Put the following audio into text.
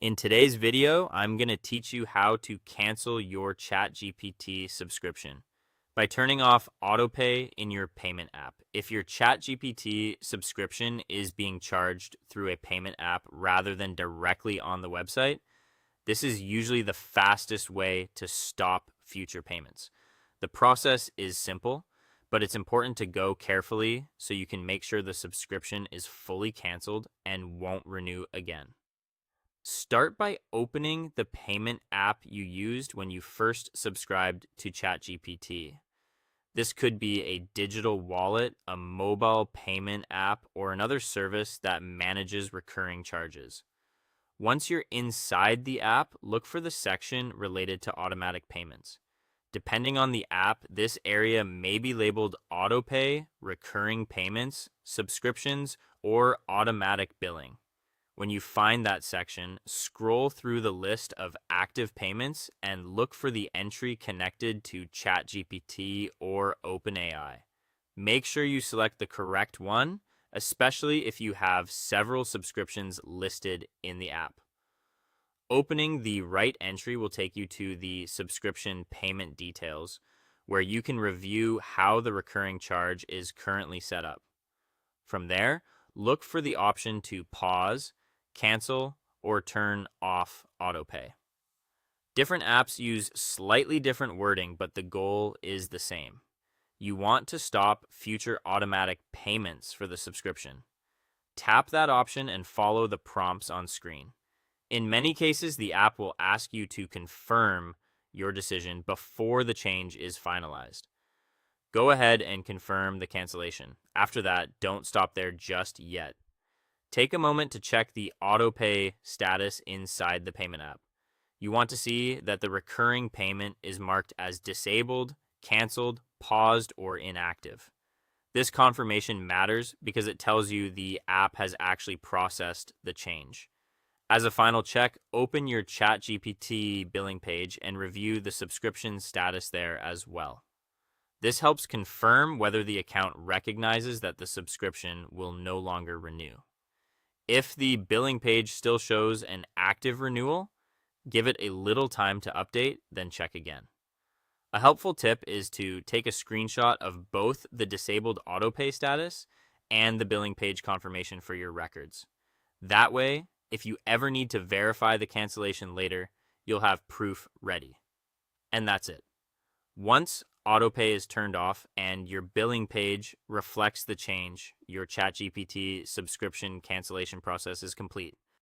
In today's video, I'm going to teach you how to cancel your ChatGPT subscription by turning off autopay in your payment app. If your ChatGPT subscription is being charged through a payment app rather than directly on the website, this is usually the fastest way to stop future payments. The process is simple, but it's important to go carefully so you can make sure the subscription is fully canceled and won't renew again. Start by opening the payment app you used when you first subscribed to ChatGPT. This could be a digital wallet, a mobile payment app, or another service that manages recurring charges. Once you're inside the app, look for the section related to automatic payments. Depending on the app, this area may be labeled autopay, recurring payments, subscriptions, or automatic billing. When you find that section, scroll through the list of active payments and look for the entry connected to ChatGPT or openai. Make sure you select the correct one, especially if you have several subscriptions listed in the app. Opening the right entry will take you to the subscription payment details, where you can review how the recurring charge is currently set up. From there, look for the option to pause, cancel, or turn off autopay. Different apps use slightly different wording, but the goal is the same. You want to stop future automatic payments for the subscription. Tap that option and follow the prompts on screen. In many cases, the app will ask you to confirm your decision before the change is finalized. Go ahead and confirm the cancellation. After that, don't stop there just yet. Take a moment to check the autopay status inside the payment app. You want to see that the recurring payment is marked as disabled, canceled, paused, or inactive. This confirmation matters because it tells you the app has actually processed the change. As a final check, open your ChatGPT billing page and review the subscription status there as well. This helps confirm whether the account recognizes that the subscription will no longer renew. If the billing page still shows an active renewal, give it a little time to update, then check again. A helpful tip is to take a screenshot of both the disabled autopay status and the billing page confirmation for your records. That way, if you ever need to verify the cancellation later, you'll have proof ready. And that's it. Once autopay is turned off and your billing page reflects the change, your ChatGPT subscription cancellation process is complete.